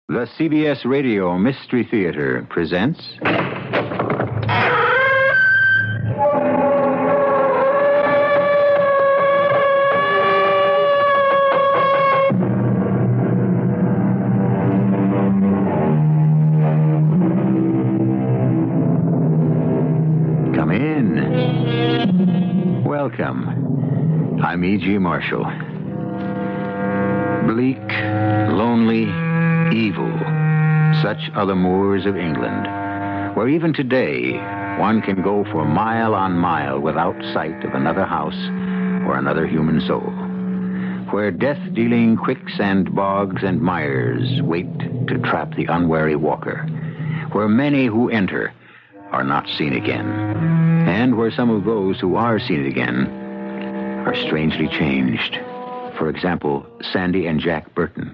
The CBS Radio Mystery Theater presents... Come in. Welcome. I'm E.G. Marshall. Bleak, lonely... evil. Such are the moors of England, where even today one can go for mile on mile without sight of another house or another human soul, where death-dealing quicksand bogs and mires wait to trap the unwary walker, where many who enter are not seen again, and where some of those who are seen again are strangely changed. For example, Sandy and Jack Burton.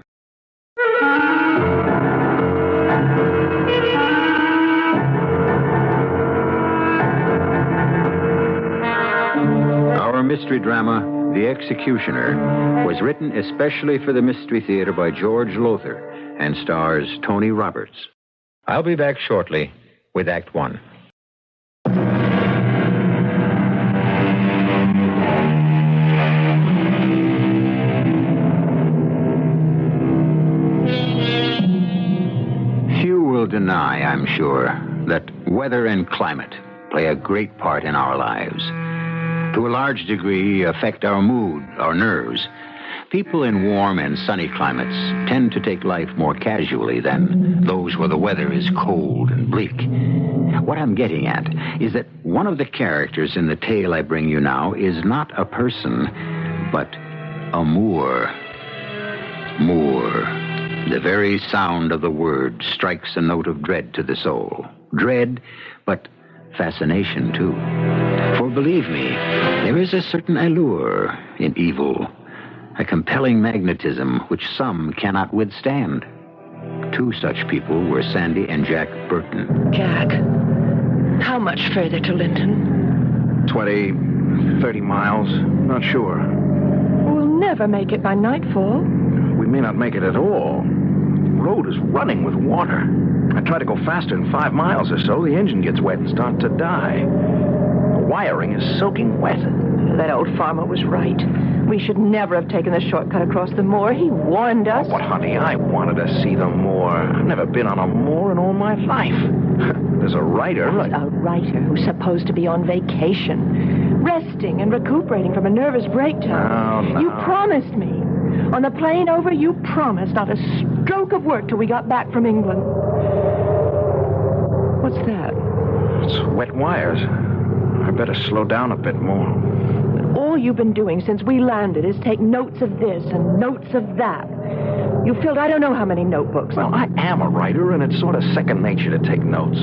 Our mystery drama, The Executioner, was written especially for the Mystery Theater by George Lothar and stars Tony Roberts. I'll be back shortly with Act One. Few will deny, I'm sure, that weather and climate play a great part in our lives. To a large degree, affect our mood, our nerves. People in warm and sunny climates tend to take life more casually than those where the weather is cold and bleak. What I'm getting at is that one of the characters in the tale I bring you now is not a person, but a moor. Moor. The very sound of the word strikes a note of dread to the soul. Dread, but fascination, too. For believe me, there is a certain allure in evil, a compelling magnetism which some cannot withstand. Two such people were Sandy and Jack Burton. Jack, how much further to Linton? 20, 30 miles. Not sure. We'll never make it by nightfall. We may not make it at all. The road is running with water. I try to go faster than 5 miles or so. The engine gets wet and starts to die. The wiring is soaking wet. That old farmer was right. We should never have taken the shortcut across the moor. He warned us. Oh, but, honey, I wanted to see the moor. I've never been on a moor in all my life. There's a writer. A writer who's supposed to be on vacation, resting and recuperating from a nervous breakdown. No. You promised me. On the plane over, you promised not a stroke of work till we got back from England. What's that? It's wet wires. I better slow down a bit more. All you've been doing since we landed is take notes of this and notes of that. You filled I don't know how many notebooks. Well, I am a writer, and it's sort of second nature to take notes.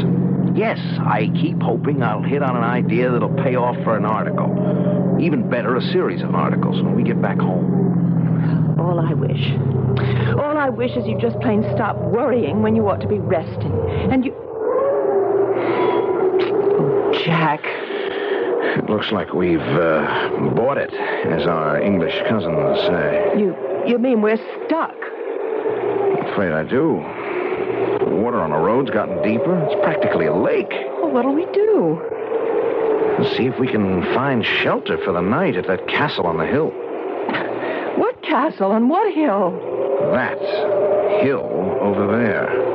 Yes, I keep hoping I'll hit on an idea that'll pay off for an article. Even better, a series of articles when we get back home. All I wish is you just plain stop worrying when you ought to be resting. And you... Oh, Jack. It looks like we've bought it, as our English cousins say. You mean we're stuck? I'm afraid I do. The water on the road's gotten deeper. It's practically a lake. Well, what'll we do? Let's see if we can find shelter for the night at that castle on the hill. What castle? On what hill? That hill over there.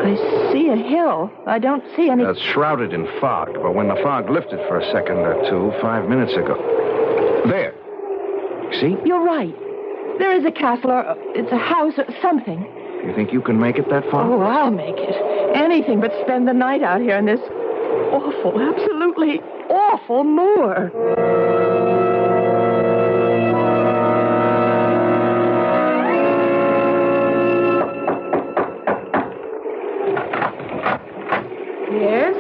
I see a hill. I don't see any... It's shrouded in fog, but when the fog lifted for a second or two, 5 minutes ago... There. See? You're right. There is a castle, or it's a house, or something. You think you can make it that far? Oh, I'll make it. Anything but spend the night out here in this awful, absolutely awful moor. Yes?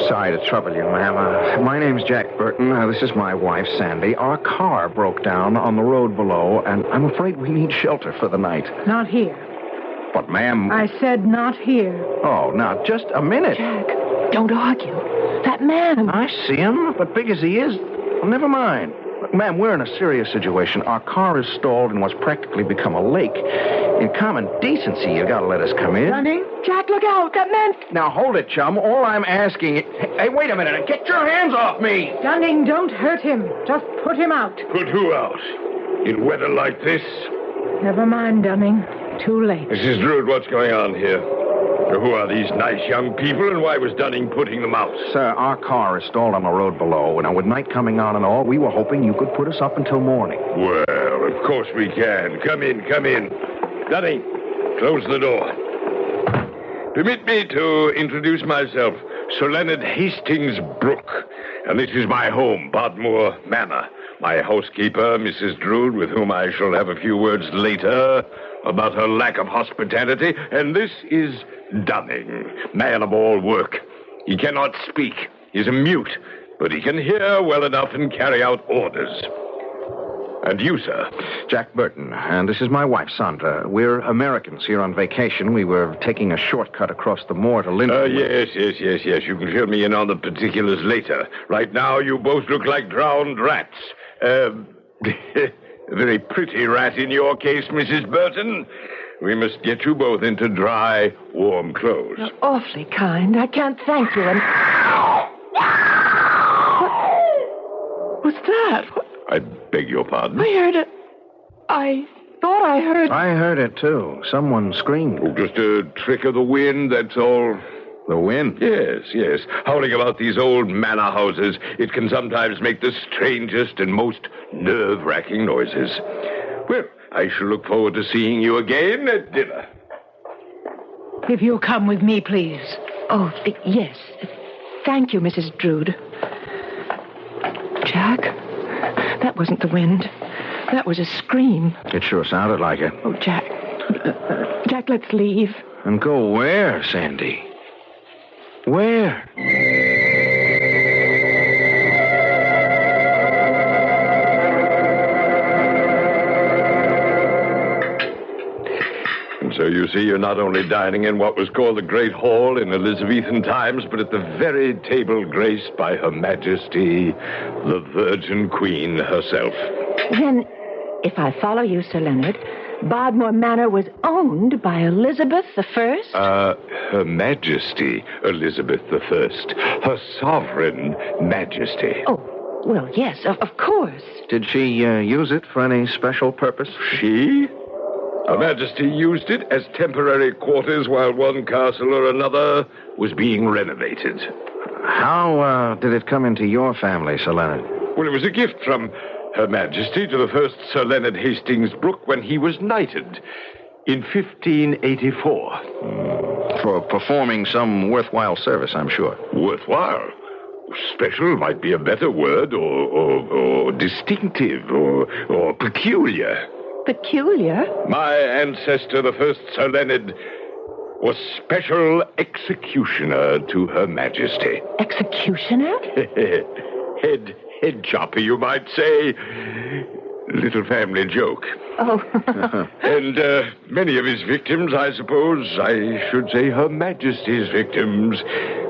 Sorry to trouble you, ma'am. My name's Jack Burton. This is my wife, Sandy. Our car broke down on the road below, and I'm afraid we need shelter for the night. Not here. But, ma'am... I said not here. Oh, now, just a minute. Jack, don't argue. That man... I see him, but big as he is, well, never mind. Ma'am, we're in a serious situation. Our car is stalled in what's practically become a lake. In common decency, you gotta let us come in. Dunning? Jack, look out. That man... Now, hold it, chum. All I'm asking... Hey, wait a minute. Get your hands off me! Dunning, don't hurt him. Just put him out. Put who out? In weather like this? Never mind, Dunning. Too late. Mrs. Drood, what's going on here? Who are these nice young people, and why was Dunning putting them out? Sir, our car is stalled on the road below, and with night coming on and all, we were hoping you could put us up until morning. Well, of course we can. Come in, come in. Dunning, close the door. Permit me to introduce myself, Sir Leonard Hastings Brooke, and this is my home, Bodmore Manor. My housekeeper, Mrs. Drood, with whom I shall have a few words later about her lack of hospitality, and this is Dunning, man of all work. He cannot speak. He's a mute, but he can hear well enough and carry out orders. And you, sir? Jack Burton, and this is my wife, Sandra. We're Americans here on vacation. We were taking a shortcut across the moor to Lincoln. Yes. You can fill me in on the particulars later. Right now, you both look like drowned rats. A very pretty rat in your case, Mrs. Burton. We must get you both into dry, warm clothes. You're awfully kind. I can't thank you. And... What's that? I beg your pardon? I heard it. I thought I heard... I heard it, too. Someone screamed. Oh, just a trick of the wind, that's all. The wind? Yes. Howling about these old manor houses, it can sometimes make the strangest and most nerve-wracking noises. Well, I shall look forward to seeing you again at dinner. If you'll come with me, please. Oh, yes. Thank you, Mrs. Drood. Jack, that wasn't the wind. That was a scream. It sure sounded like it. Oh, Jack. Jack, let's leave. And go where, Sandy? Where? And so you see, you're not only dining in what was called the Great Hall in Elizabethan times, but at the very table graced by Her Majesty, the Virgin Queen herself. Then, if I follow you, Sir Leonard, Bodmore Manor was owned by Elizabeth I? Her Majesty Elizabeth I. Her sovereign majesty. Oh, well, yes, of course. Did she use it for any special purpose? She? Her Majesty used it as temporary quarters while one castle or another was being renovated. How did it come into your family, Sir Leonard? Well, it was a gift from Her Majesty to the first Sir Leonard Hastings Brooke when he was knighted in 1584. For performing some worthwhile service, I'm sure. Worthwhile? Special might be a better word, or distinctive, or peculiar. Peculiar? My ancestor, the first Sir Leonard, was special executioner to Her Majesty. Executioner? Head chopper, you might say. Little family joke. Oh. And many of his victims, I suppose, I should say Her Majesty's victims,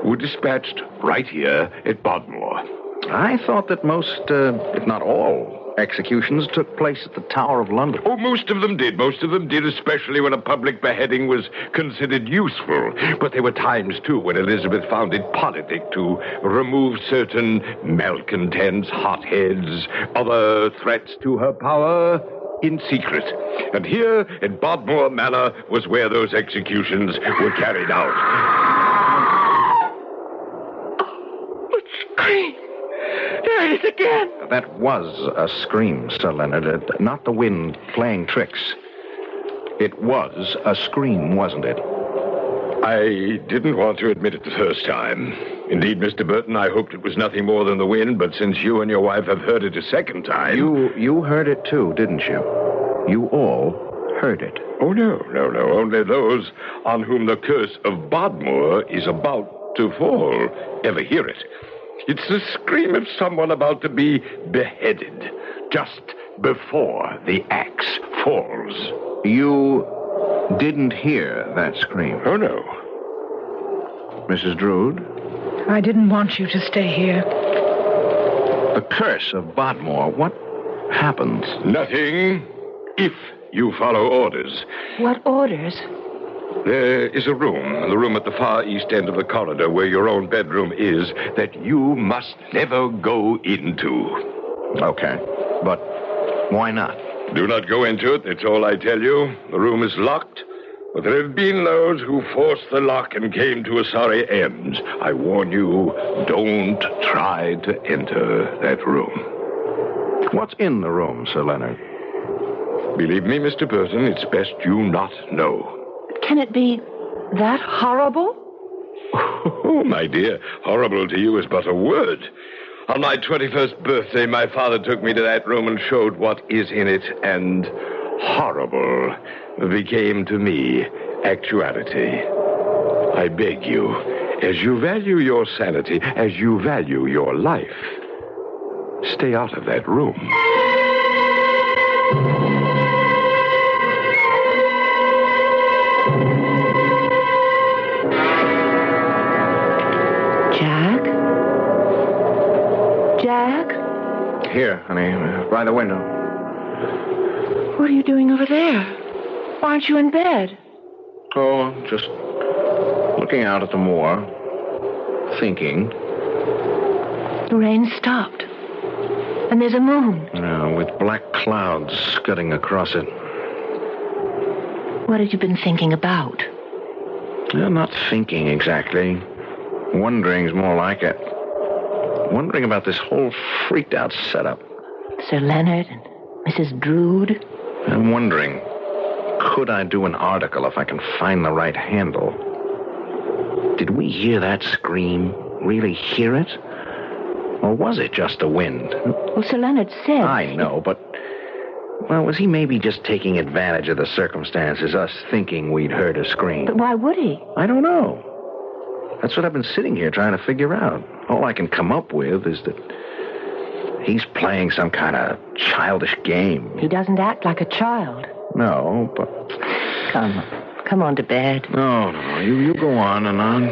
were dispatched right here at Bodmore. I thought that most, if not all, executions took place at the Tower of London. Oh, most of them did. Most of them did, especially when a public beheading was considered useful. But there were times, too, when Elizabeth found it politic to remove certain malcontents, hotheads, other threats to her power in secret. And here at Bodmore Manor was where those executions were carried out. Oh, what scream! There it is again! That was a scream, Sir Leonard. Not the wind playing tricks. It was a scream, wasn't it? I didn't want to admit it the first time. Indeed, Mr. Burton, I hoped it was nothing more than the wind, but since you and your wife have heard it a second time... You heard it too, didn't you? You all heard it. Oh, no. Only those on whom the curse of Bodmore is about to fall ever hear it. It's the scream of someone about to be beheaded, just before the axe falls. You didn't hear that scream? Oh, no. Mrs. Drood? I didn't want you to stay here. The curse of Bodmore, what happens? Nothing, if You follow orders. What orders? There is a room at the far east end of the corridor where your own bedroom is, that you must never go into. Okay, but why not? Do not go into it, that's all I tell you. The room is locked, but there have been those who forced the lock and came to a sorry end. I warn you, don't try to enter that room. What's in the room, Sir Leonard? Believe me, Mr. Burton, it's best you not know. Can it be that horrible? Oh, my dear, horrible to you is but a word. On my 21st birthday, my father took me to that room and showed what is in it, and horrible became to me actuality. I beg you, as you value your sanity, as you value your life, stay out of that room. Jack? Here, honey, by the window. What are you doing over there? Why aren't you in bed? Oh, just looking out at the moor, thinking. The rain stopped. And there's a moon. With black clouds scudding across it. What have you been thinking about? Not thinking exactly. Wondering's more like it. Wondering about this whole freaked-out setup. Sir Leonard and Mrs. Drood. I'm wondering, could I do an article if I can find the right handle? Did we hear that scream? Really hear it? Or was it just the wind? Well, Sir Leonard said... I know, but... Well, was he maybe just taking advantage of the circumstances, us thinking we'd heard a scream? But why would he? I don't know. That's what I've been sitting here trying to figure out. All I can come up with is that he's playing some kind of childish game. He doesn't act like a child. No, but... Come on to bed. No, you go on and on.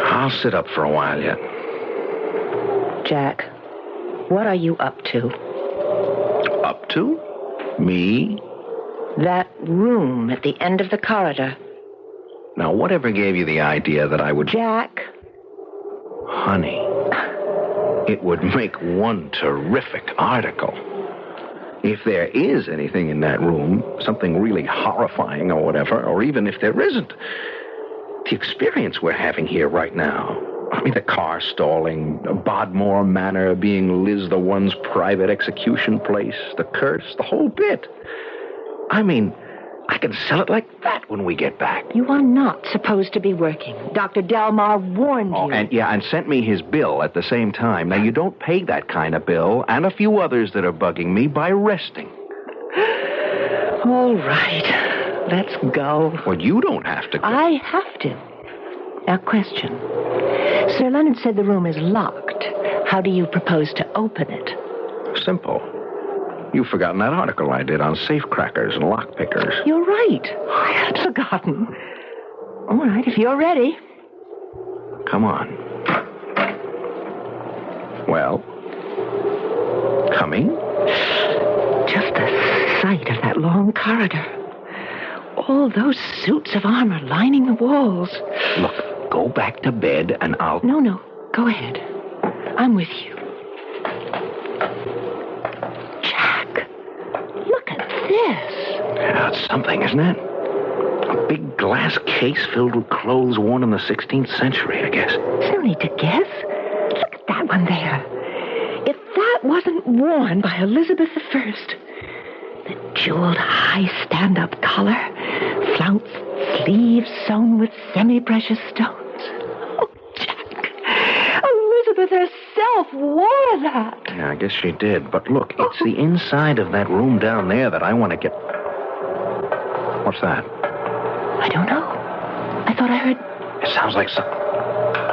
I'll sit up for a while yet. Jack, what are you up to? Up to? Me? That room at the end of the corridor. Now, whatever gave you the idea that I would... Jack. Honey, it would make one terrific article. If there is anything in that room, something really horrifying or whatever, or even if there isn't, the experience we're having here right now, I mean, the car stalling, Bodmore Manor being Liz the One's private execution place, the curse, the whole bit. I mean, I can sell it like that when we get back. You are not supposed to be working. Dr. Delmar warned you. Oh, and sent me his bill at the same time. Now, you don't pay that kind of bill, and a few others that are bugging me, by resting. All right. Let's go. Well, you don't have to go. I have to. Now, question. Sir Leonard said the room is locked. How do you propose to open it? Simple. You've forgotten that article I did on safecrackers and lockpickers. You're right. I had forgotten. All right, if you're ready. Come on. Well, coming? Just the sight of that long corridor. All those suits of armor lining the walls. Look, go back to bed and I'll... No. Go ahead. I'm with you. Yeah, it's something, isn't it? A big glass case filled with clothes worn in the 16th century, I guess. There's no need to guess. Look at that one there. If that wasn't worn by Elizabeth I, the jeweled high stand-up collar, flounced sleeves sewn with semi-precious stones. Oh, Jack, Elizabeth herself wore that. Yeah, I guess she did. But look, it's the inside of that room down there that I want to get... What's that? I don't know. I thought I heard... It sounds like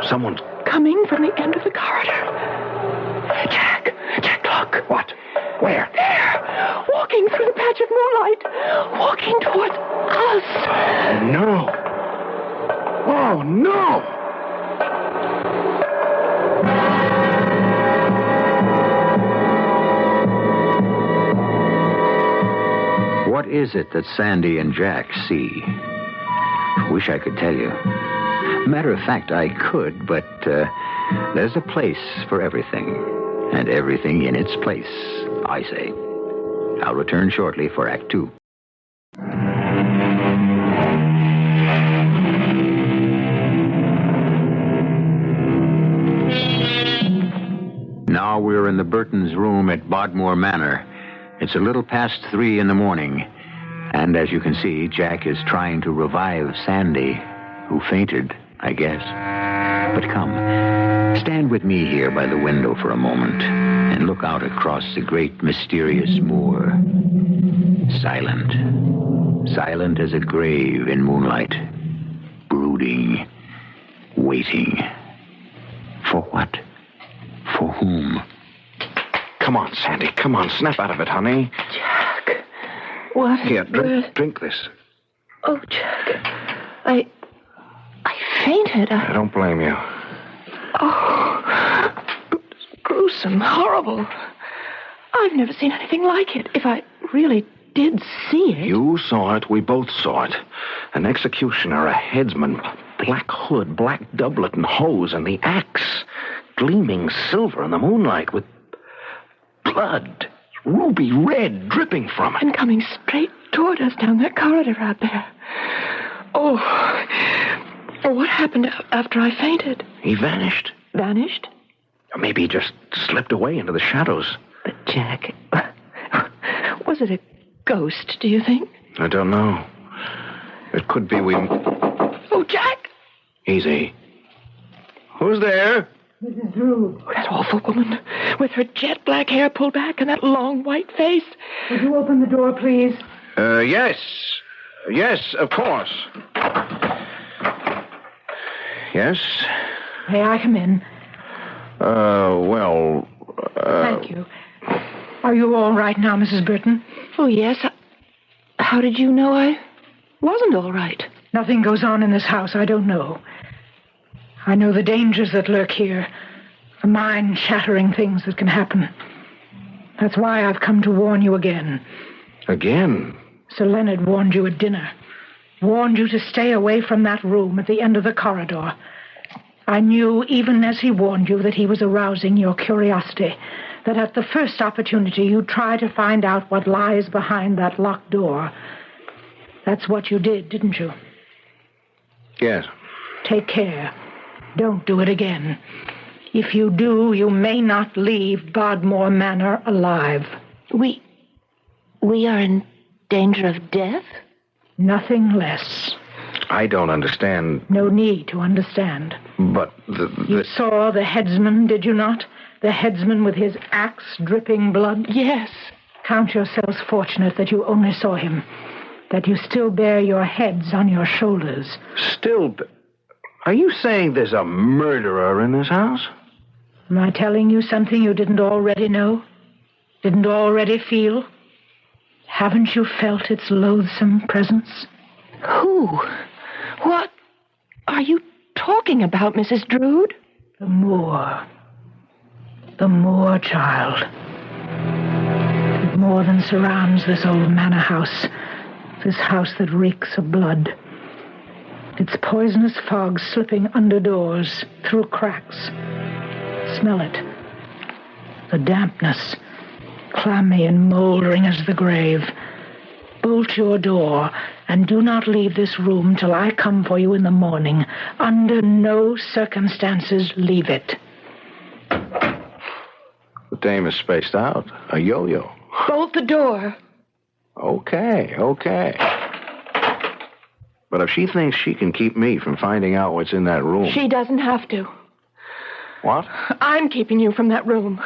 someone's... coming from the end of the corridor. Jack, look. What? Where? There. Walking through the patch of moonlight. Walking toward us. No. Oh, no. What What is it that Sandy and Jack see? Wish I could tell you. Matter of fact, I could, but there's a place for everything. And everything in its place, I say. I'll return shortly for Act 2. Now we're in the Burtons' room at Bodmore Manor. It's a little past 3 in the morning. And as you can see, Jack is trying to revive Sandy, who fainted, I guess. But come, stand with me here by the window for a moment and look out across the great mysterious moor. Silent. Silent as a grave in moonlight. Brooding. Waiting. For what? For whom? Come on, Sandy. Come on. Snap out of it, honey. Jack. What? Here, drink this. Oh, Jack. I fainted. I don't blame you. Oh, it's gruesome, horrible. I've never seen anything like it. If I really did see it. You saw it. We both saw it. An executioner, a headsman, black hood, black doublet and hose, and the axe gleaming silver in the moonlight with blood, ruby red, dripping from it. And coming straight toward us down that corridor out there. Oh, what happened after I fainted? He vanished. Vanished? Or maybe he just slipped away into the shadows. But, Jack, was it a ghost, do you think? I don't know. It could be we... Oh, Jack! Easy. Who's there? Mrs. Drew, Oh, that awful woman with her jet black hair pulled back and that long white face. would you open the door, please? Yes. Yes, of course. Yes? May I come in? Well... Thank you. Are you all right now, Mrs. Burton? Oh, yes. How did you know I wasn't all right? Nothing goes on in this house I don't know. I know the dangers that lurk here, the mind-shattering things that can happen. That's why I've come to warn you again. Again? Sir Leonard warned you at dinner. Warned you to stay away from that room at the end of the corridor. I knew, even as he warned you, that he was arousing your curiosity, that at the first opportunity you'd try to find out what lies behind that locked door. That's what you did, didn't you? Yes. Take care. Don't do it again. If you do, you may not leave Bodmore Manor alive. We are in danger of death? Nothing less. I don't understand. No need to understand. But You saw the headsman, did you not? The headsman with his axe dripping blood? Yes. Count yourselves fortunate that you only saw him. That you still bear your heads on your shoulders. Still... Are you saying there's a murderer in this house? Am I telling you something you didn't already know? Didn't already feel? Haven't you felt its loathsome presence? Who? What are you talking about, Mrs. Drood? The moor. The moor, child. It more than surrounds this old manor house. This house that reeks of blood. Its poisonous fog slipping under doors, through cracks. Smell it. The dampness, clammy and moldering as the grave. Bolt your door, and do not leave this room till I come for you in the morning. Under no circumstances leave it. The dame is spaced out. A yo-yo. Bolt the door. Okay. But if she thinks she can keep me from finding out what's in that room... She doesn't have to. What? I'm keeping you from that room.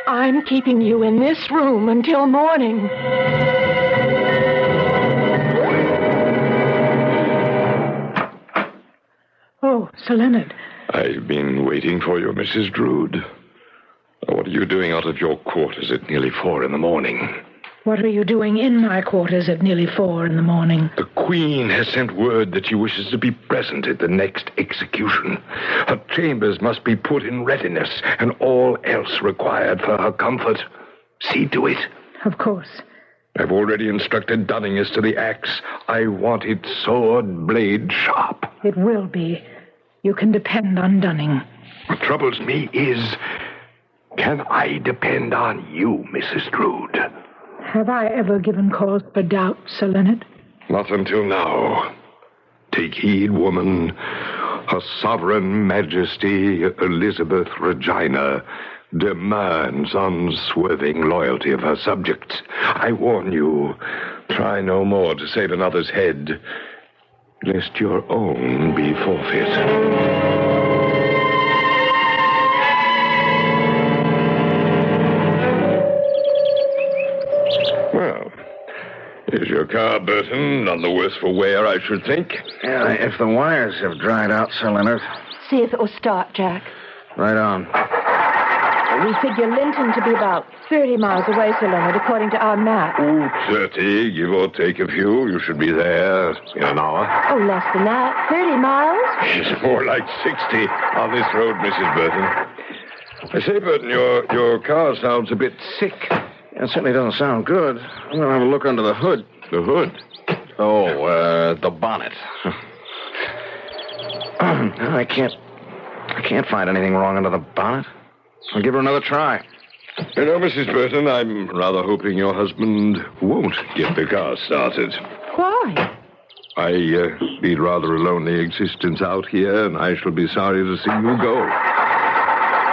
I'm keeping you in this room until morning. Oh, Sir Leonard. I've been waiting for you, Mrs. Drood. What are you doing out of your quarters at nearly 4 in the morning? What are you doing in my quarters at nearly 4 in the morning? The Queen has sent word that she wishes to be present at the next execution. Her chambers must be put in readiness, and all else required for her comfort. See to it. Of course. I've already instructed Dunning as to the axe. I want it sword blade sharp. It will be. You can depend on Dunning. What troubles me is, can I depend on you, Mrs. Drood? Have I ever given cause for doubt, Sir Leonard? Not until now. Take heed, woman. Her sovereign majesty, Elizabeth Regina, demands unswerving loyalty of her subjects. I warn you, try no more to save another's head, lest your own be forfeit. Well, is your car, Burton? None the worse for wear, I should think. Yeah, if the wires have dried out, Sir Leonard. See if it will start, Jack. Right on. We figure Linton to be about 30 miles away, Sir Leonard, according to our map. 30, give or take a few. You should be there in an hour. Oh, less than that. 30 miles? It's more like 60 on this road, Mrs. Burton. I say, Burton, your car sounds a bit sick. It certainly doesn't sound good. I'm going to have a look under the hood. The hood? Oh, the bonnet. I can't find anything wrong under the bonnet. I'll give her another try. You know, Mrs. Burton, I'm rather hoping your husband won't get the car started. Why? I lead rather a lonely existence out here, and I shall be sorry to see you go.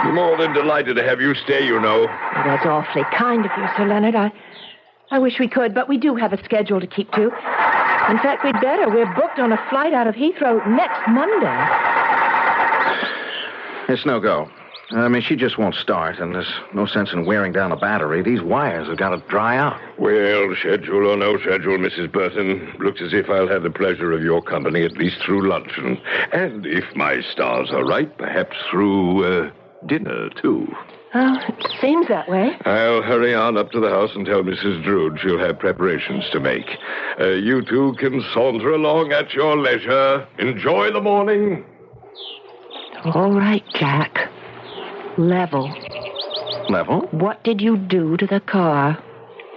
Be more than delighted to have you stay, you know. Oh, that's awfully kind of you, Sir Leonard. I wish we could, but we do have a schedule to keep to. In fact, we'd better. We're booked on a flight out of Heathrow next Monday. It's no go. I mean, she just won't start, and there's no sense in wearing down a battery. These wires have got to dry out. Well, schedule or no schedule, Mrs. Burton, looks as if I'll have the pleasure of your company at least through luncheon. And if my stars are right, perhaps through dinner, too. Oh, it seems that way. I'll hurry on up to the house and tell Mrs. Drood she'll have preparations to make. You two can saunter along at your leisure. Enjoy the morning. All right, Jack. Level. Level? What did you do to the car?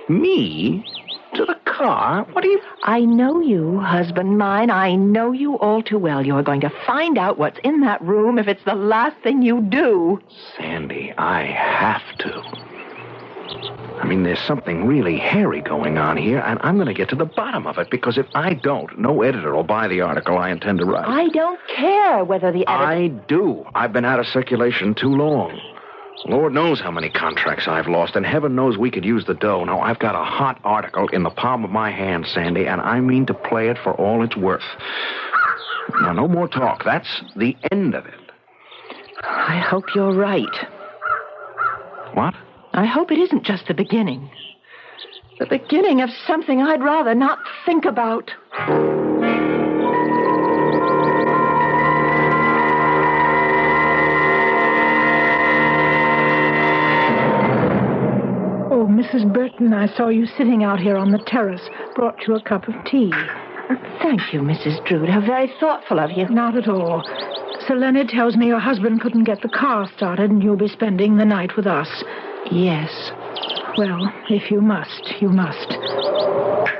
Me? To the car? What do you... I know you, husband mine. I know you all too well. You're going to find out what's in that room if it's the last thing you do. Sandy, I have to. I mean, there's something really hairy going on here, and I'm going to get to the bottom of it, because if I don't, no editor will buy the article I intend to write. I don't care whether the editor... I do. I've been out of circulation too long. Lord knows how many contracts I've lost, and heaven knows we could use the dough. Now, I've got a hot article in the palm of my hand, Sandy, and I mean to play it for all it's worth. Now, no more talk. That's the end of it. I hope you're right. What? I hope it isn't just the beginning. The beginning of something I'd rather not think about. Oh, Mrs. Burton, I saw you sitting out here on the terrace. Brought you a cup of tea. Thank you, Mrs. Drood. How very thoughtful of you. Not at all. Sir Leonard tells me your husband couldn't get the car started, and you'll be spending the night with us. Yes. Well, if you must, you must.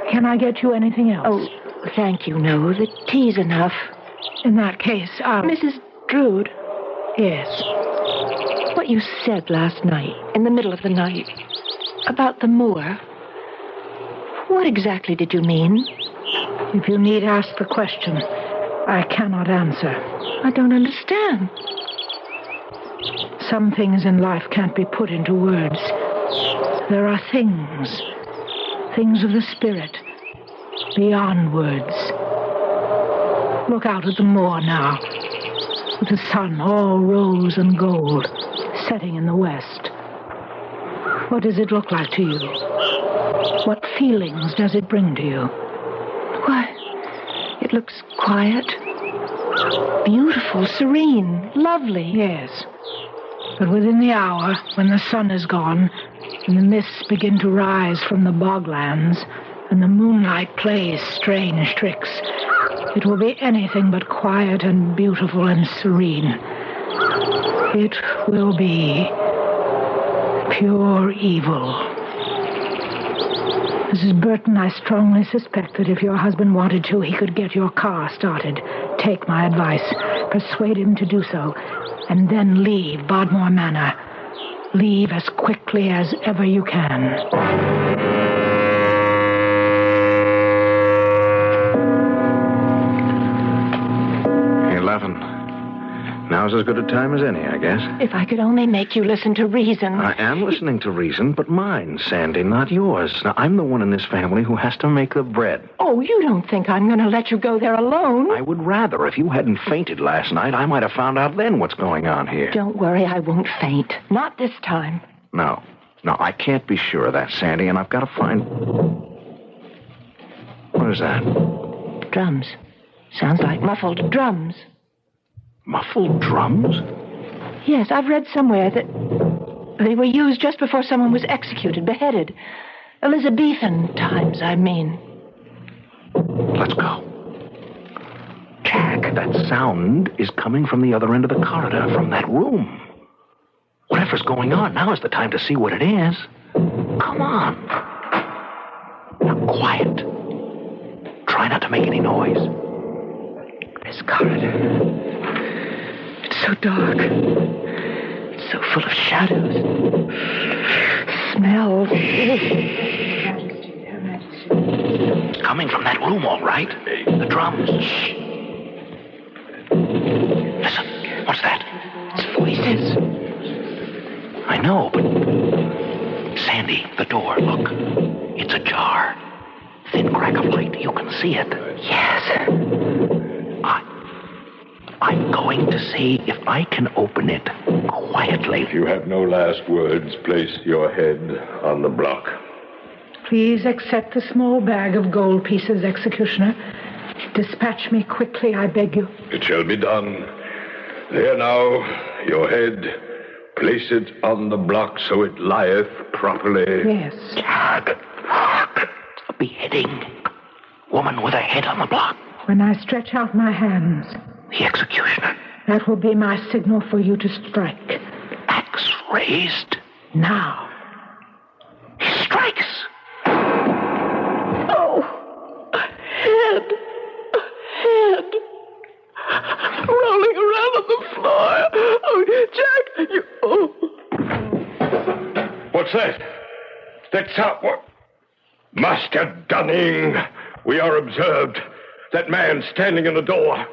Can I get you anything else? Oh, thank you, no. The tea's enough. In that case, Mrs. Drood, Yes. what you said last night, in the middle of the night, about the moor, what exactly did you mean? If you need ask the question, I cannot answer. I don't understand. Some things in life can't be put into words. There are things of the spirit, beyond words. Look out at the moor now, with the sun all rose and gold, setting in the west. What does it look like to you? What feelings does it bring to you? Why, it looks quiet, beautiful, serene, lovely. Yes. But within the hour, when the sun is gone, and the mists begin to rise from the boglands, and the moonlight plays strange tricks, it will be anything but quiet and beautiful and serene. It will be pure evil. Mrs. Burton, I strongly suspect that if your husband wanted to, he could get your car started. Take my advice. Persuade him to do so. And then leave Bodmore Manor. Leave as quickly as ever you can. 11. Now's as good a time as any, I guess. If I could only make you listen to reason. I am listening to reason, but mine, Sandy, not yours. Now, I'm the one in this family who has to make the bread. Oh, you don't think I'm going to let you go there alone? I would rather. If you hadn't fainted last night, I might have found out then what's going on here. Don't worry, I won't faint. Not this time. No, I can't be sure of that, Sandy, and I've got to find... What is that? Drums. Sounds like muffled drums. Muffled drums? Yes, I've read somewhere that they were used just before someone was executed, beheaded. Elizabethan times, I mean. Let's go. Jack, that sound is coming from the other end of the corridor, from that room. Whatever's going on, now is the time to see what it is. Come on. Now, quiet. Try not to make any noise. This corridor. It's so dark. It's so full of shadows. Smells. Her Majesty. Coming from that room, all right. The drums. Shh. Listen. What's that? It's voices. I know, but... Sandy, the door, look. It's ajar. Thin crack of light. You can see it. Yes. I'm going to see if I can open it quietly. If you have no last words, place your head on the block. Please accept the small bag of gold pieces, Executioner. Dispatch me quickly, I beg you. It shall be done. There now, your head. Place it on the block so it lieth properly. Yes. Jack, look. A beheading. Woman with her head on the block. When I stretch out my hands, The executioner. that will be my signal for you to strike. Axe raised. Now. He strikes. Oh, head. Rolling around on the floor. Oh, Jack, you... Oh. What's that? That's out. What? Master Dunning, we are observed. That man standing in the door.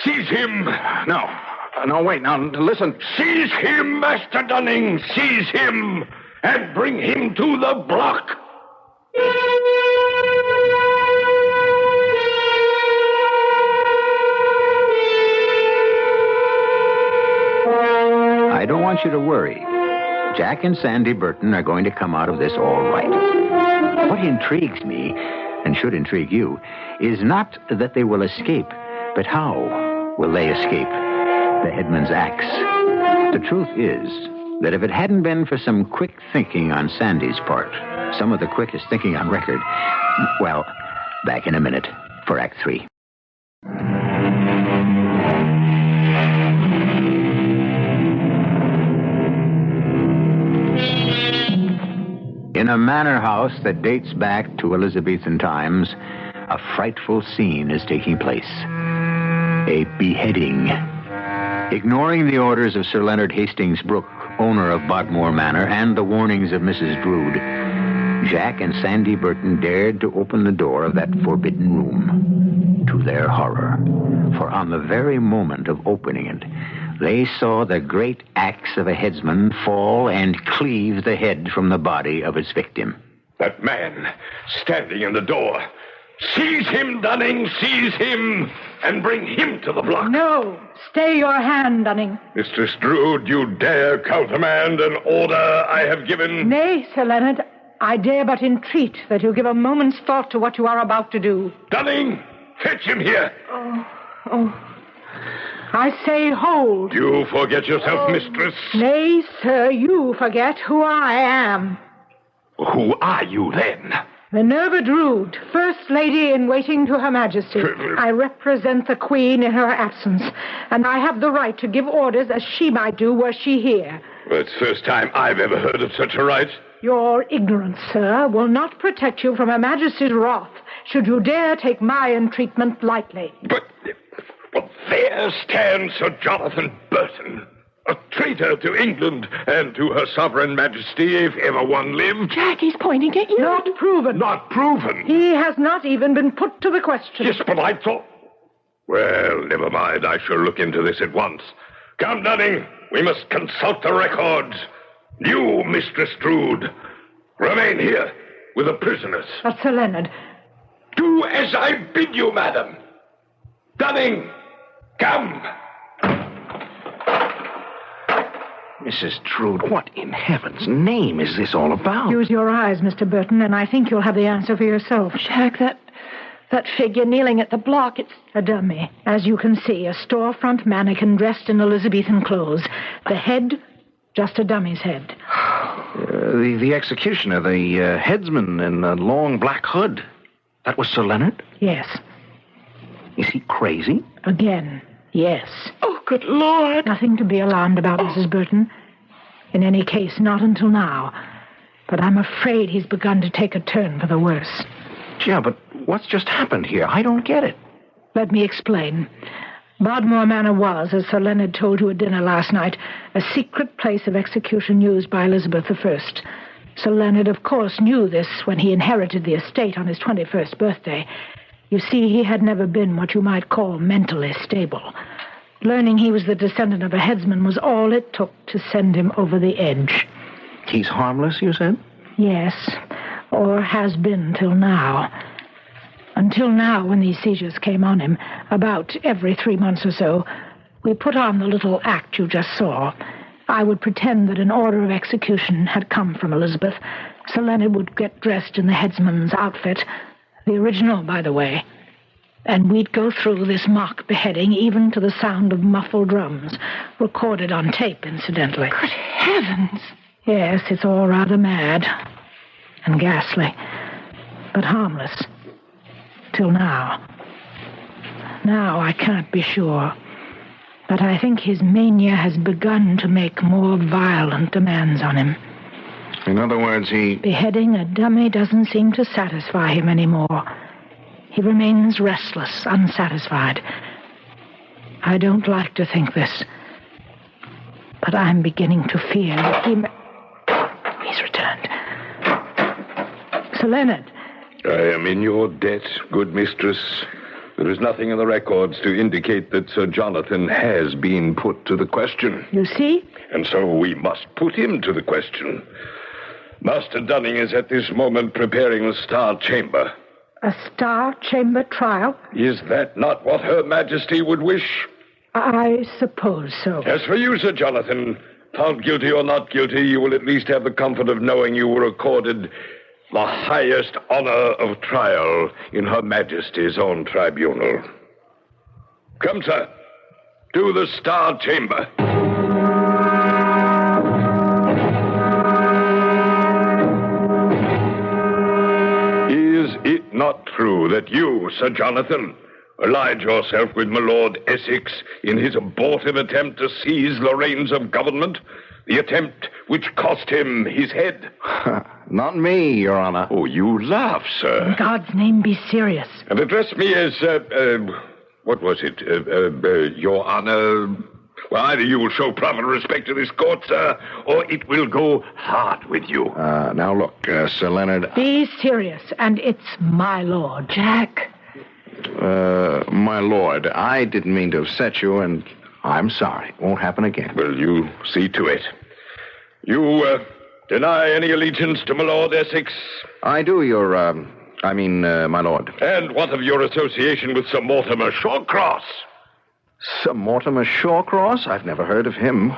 Seize him. No, wait, now, listen. Seize him, Master Dunning. Seize him and bring him to the block. I don't want you to worry. Jack and Sandy Burton are going to come out of this all right. What intrigues me, and should intrigue you, is not that they will escape, but how will they escape the headman's axe? The truth is that if it hadn't been for some quick thinking on Sandy's part, some of the quickest thinking on record, well, back in a minute for Act 3. In a manor house that dates back to Elizabethan times, a frightful scene is taking place. A beheading. Ignoring the orders of Sir Leonard Hastings Brooke, owner of Bodmore Manor, and the warnings of Mrs. Drood, Jack and Sandy Burton dared to open the door of that forbidden room. To their horror, for on the very moment of opening it, they saw the great axe of a headsman fall and cleave the head from the body of its victim. That man standing in the door. Seize him, Dunning. Seize him and bring him to the block. No. Stay your hand, Dunning. Mistress Drood, you dare countermand an order I have given? Nay, Sir Leonard, I dare but entreat that you give a moment's thought to what you are about to do. Dunning, fetch him here. Oh. I say hold. You forget yourself, mistress. Nay, sir, you forget who I am. Who are you, then? Minerva Drood, First Lady in Waiting to Her Majesty. I represent the Queen in her absence, and I have the right to give orders as she might do were she here. Well, it's the first time I've ever heard of such a right. Your ignorance, sir, will not protect you from Her Majesty's wrath should you dare take my entreatment lightly. But there stands Sir Jonathan Burton, a traitor to England and to Her Sovereign Majesty, if ever one lived. Jack, he's pointing at you. Not proven. Not proven. He has not even been put to the question. Yes, but I thought... Well, never mind. I shall look into this at once. Come, Dunning. We must consult the records. You, Mistress Drood, remain here with the prisoners. But, Sir Leonard... Do as I bid you, madam. Dunning, come. Mrs. Drood, what in heaven's name is this all about? Use your eyes, Mr. Burton, and I think you'll have the answer for yourself. Jack, that figure kneeling at the block, it's a dummy. As you can see, a storefront mannequin dressed in Elizabethan clothes. The head, just a dummy's head. The executioner, the headsman in the long black hood. That was Sir Leonard? Yes. Is he crazy? Again, yes. Oh, good Lord. Nothing to be alarmed about, Mrs. Burton. In any case, not until now. But I'm afraid he's begun to take a turn for the worse. Yeah, but what's just happened here? I don't get it. Let me explain. Bodmore Manor was, as Sir Leonard told you at dinner last night, a secret place of execution used by Elizabeth I. Sir Leonard, of course, knew this when he inherited the estate on his 21st birthday. You see, he had never been what you might call mentally stable. Learning he was the descendant of a headsman was all it took to send him over the edge. He's harmless, you said? Yes, or has been till now. Until now, when these seizures came on him, about every 3 months or so, we put on the little act you just saw. I would pretend that an order of execution had come from Elizabeth. Sir Leonard would get dressed in the headsman's outfit, the original, by the way, and we'd go through this mock beheading even to the sound of muffled drums, recorded on tape, incidentally. Good heavens! Yes, it's all rather mad and ghastly, but harmless. Till now. Now I can't be sure. But I think his mania has begun to make more violent demands on him. In other words, Beheading a dummy doesn't seem to satisfy him anymore. He remains restless, unsatisfied. I don't like to think this, but I'm beginning to fear that He's returned. Sir Leonard. I am in your debt, good mistress. There is nothing in the records to indicate that Sir Jonathan has been put to the question. You see? And so we must put him to the question. Master Dunning is at this moment preparing the Star Chamber. A Star Chamber trial? Is that not what Her Majesty would wish? I suppose so. As for you, Sir Jonathan, found guilty or not guilty, you will at least have the comfort of knowing you were accorded the highest honor of trial in Her Majesty's own tribunal. Come, sir, to the Star Chamber. Is it not true that you, Sir Jonathan, allied yourself with my Lord Essex in his abortive attempt to seize the reins of government? The attempt which cost him his head? Not me, Your Honor. Oh, you laugh, sir. In God's name, be serious. And address me as, what was it? Your Honor. Well, either you will show proper respect to this court, sir, or it will go hard with you. Now look, Sir Leonard. Be serious, and it's my lord. Jack. My lord, I didn't mean to upset you, and I'm sorry. It won't happen again. Well, you see to it. You, deny any allegiance to my Lord Essex? I do, my lord. And what of your association with Sir Mortimer Shawcross? Sir Mortimer Shawcross? I've never heard of him.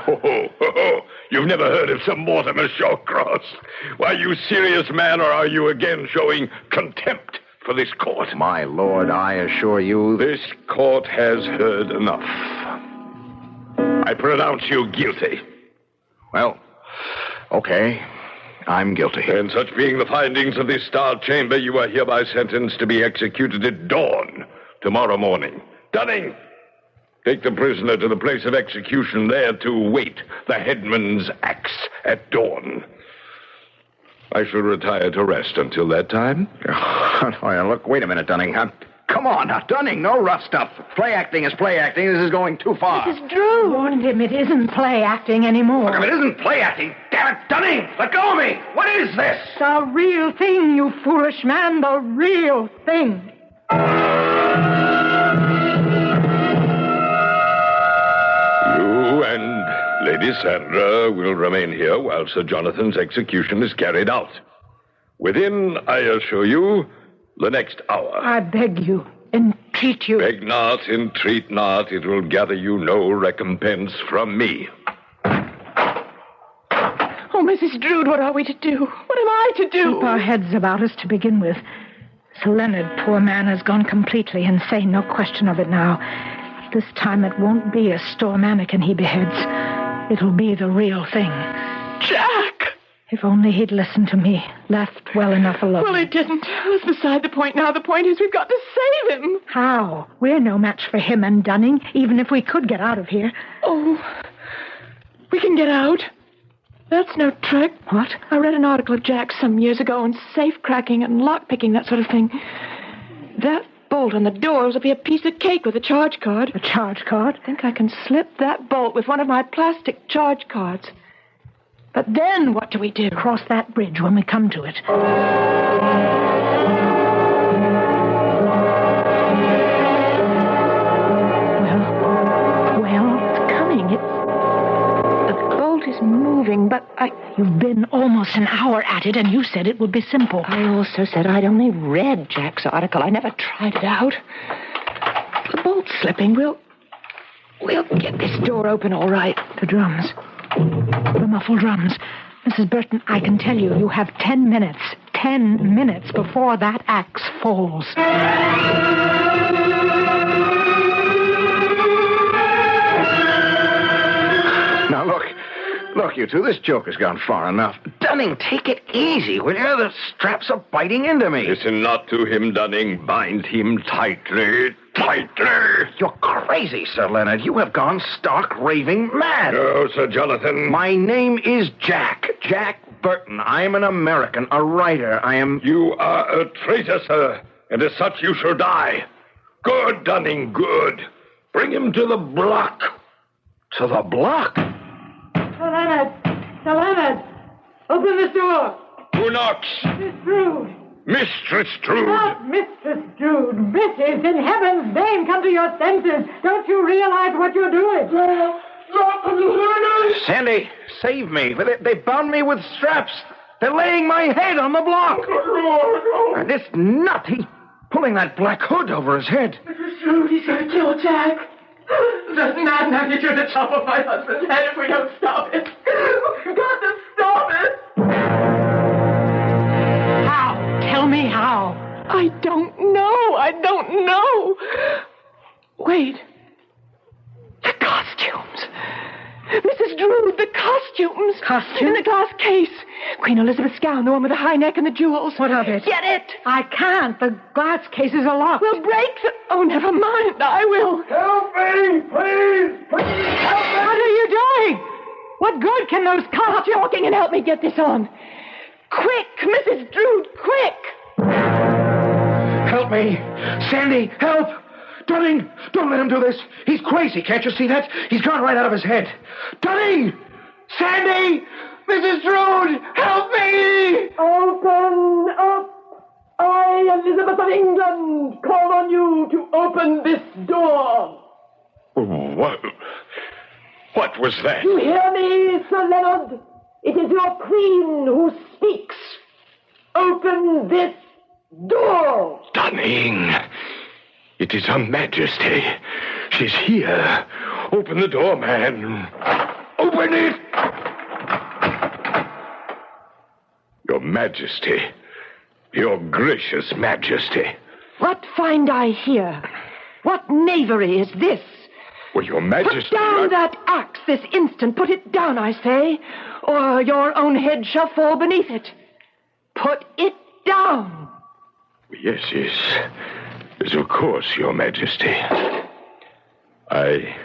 You've never heard of Sir Mortimer Shawcross? Why, you serious man, or are you again showing contempt for this court? My lord, I assure you... This court has heard enough. I pronounce you guilty. Well, okay. I'm guilty. And such being the findings of this Star Chamber, you are hereby sentenced to be executed at dawn tomorrow morning. Dunning, take the prisoner to the place of execution, there to wait the headman's axe at dawn. I shall retire to rest until that time. Oh, look, wait a minute, Dunning. Come on now, Dunning, no rough stuff. Play acting is play acting. This is going too far. Mrs. Drew warned him it isn't play acting anymore. Look, if it isn't play acting, damn it, Dunning, let go of me. What is this? The real thing, you foolish man, the real thing. You and Lady Sandra will remain here while Sir Jonathan's execution is carried out. Within, I assure you, the next hour. I beg you, entreat you. Beg not, entreat not. It will gather you no recompense from me. Oh, Mrs. Drood, what are we to do? What am I to do? Keep our heads about us to begin with. Sir Leonard, poor man, has gone completely insane, no question of it now. This time it won't be a store mannequin he beheads. It'll be the real thing. Jack! If only he'd listened to me, left well enough alone. Well, he didn't. That's beside the point now. The point is we've got to save him. How? We're no match for him and Dunning, even if we could get out of here. Oh, we can get out. That's no trick. What? I read an article of Jack's some years ago on safe cracking and lock picking, that sort of thing. That bolt on the doors will be a piece of cake with a charge card. A charge card? I think I can slip that bolt with one of my plastic charge cards. But then what do we do? Cross that bridge when we come to it. Well, it's coming. The bolt is moving, but You've been almost an hour at it, and you said it would be simple. I also said I'd only read Jack's article. I never tried it out. The bolt's slipping. We'll get this door open all right. The drums. The muffled drums. Mrs. Burton, I can tell you, you have 10 minutes. 10 minutes before that axe falls. Now, look, you two, this joke has gone far enough. Dunning, take it easy, will you? The straps are biting into me. Listen not to him, Dunning. Bind him tightly. Tightly. You're crazy, Sir Leonard. You have gone stark raving mad. No, Sir Jonathan. My name is Jack. Jack Burton. I'm an American, a writer. You are a traitor, sir, and as such you shall die. Good, Dunning, good. Bring him to the block. To the block? Sir Leonard! Open this door! Who knocks? Miss Drood! Mistress Drood! Not Mistress Drood! Mrs. In heaven's name, come to your senses! Don't you realize what you're doing? Sandy, save me. They bound me with straps. They're laying my head on the block. And this nut, he's pulling that black hood over his head. Mrs. Drood, he's going to kill Jack. That madman is going to chop off my husband's head if we don't stop it. We've got to stop it. How? Tell me how. I don't know. Wait. The costumes. Mrs. Drood, the costumes. Costumes? In the glass case. Queen Elizabeth's gown, the one with the high neck and the jewels. What of it? Get it. I can't. The glass cases are locked. We'll break the... Oh, never mind. I will. Help me, please! Please help me! What are you doing? What good can those Stop costumes... talking and help me get this on. Quick, Mrs. Drood, quick. Help me. Sandy, help. Dunning, don't let him do this. He's crazy. Can't you see that? He's gone right out of his head. Dunning! Sandy! Mrs. Drood! Help me! Open up. I, Elizabeth of England, call on you to open this door. What was that? You hear me, Sir Leonard? It is your queen who speaks. Open this door. Dunning! It is Her Majesty. She's here. Open the door, man. Open it! Your Majesty. Your gracious Majesty. What find I here? What knavery is this? Well, Your Majesty... Put down that axe this instant. Put it down, I say, or your own head shall fall beneath it. Put it down. Yes, of course, Your Majesty. I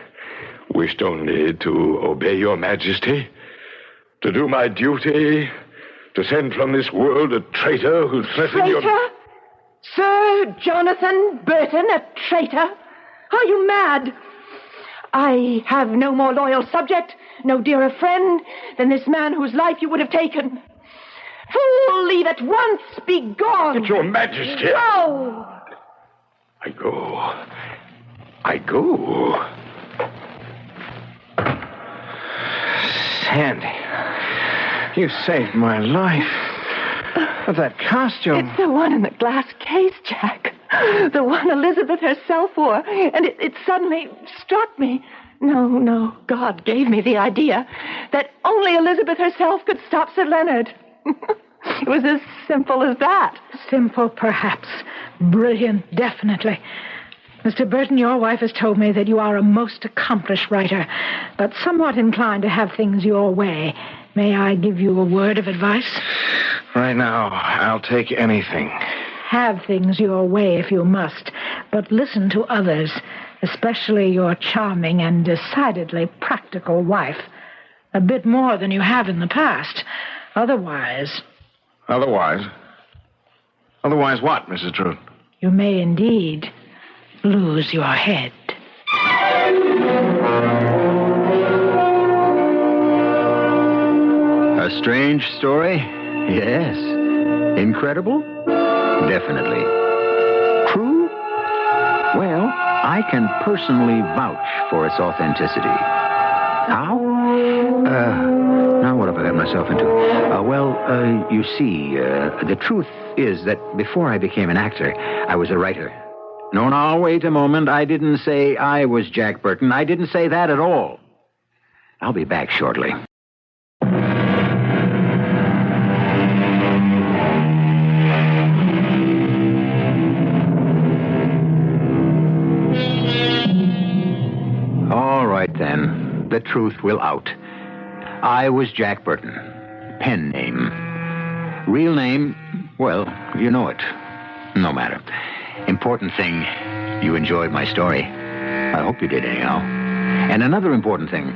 wished only to obey Your Majesty, to do my duty, To send from this world a traitor who threatened your... Traitor? Sir Jonathan Burton, a traitor? Are you mad? I have no more loyal subject, no dearer friend than this man whose life you would have taken. Fool, leave at once, be gone. But your Majesty... Go! I go. I go. Sandy, you saved my life. But that costume... It's the one in the glass case, Jack. The one Elizabeth herself wore. And it suddenly struck me. No, God gave me the idea that only Elizabeth herself could stop Sir Leonard. It was as simple as that. Simple, perhaps. Brilliant, definitely. Mr. Burton, your wife has told me that you are a most accomplished writer, but somewhat inclined to have things your way. May I give you a word of advice? Right now, I'll take anything. Have things your way if you must, but listen to others, especially your charming and decidedly practical wife. A bit more than you have in the past. Otherwise... Otherwise? Otherwise what, Mrs. Trude? You may indeed lose your head. A strange story? Yes. Incredible? Definitely. True? Well, I can personally vouch for its authenticity. How? Now what have I got myself into? You see, the truth is that before I became an actor, I was a writer. No, now, wait a moment. I didn't say I was Jack Burton. I didn't say that at all. I'll be back shortly. All right, then. The truth will out. I was Jack Burton. Pen name. Real name, well, you know it. No matter. Important thing, you enjoyed my story. I hope you did anyhow. And another important thing,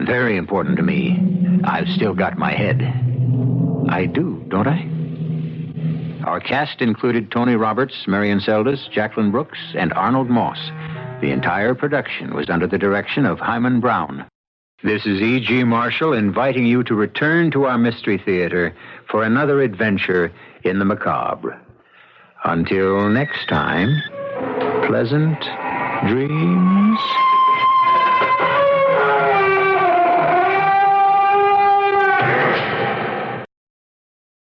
very important to me, I've still got my head. I do, don't I? Our cast included Tony Roberts, Marion Seldes, Jacqueline Brooks, and Arnold Moss. The entire production was under the direction of Hyman Brown. This is E.G. Marshall inviting you to return to our Mystery Theater for another adventure in the macabre. Until next time, pleasant dreams.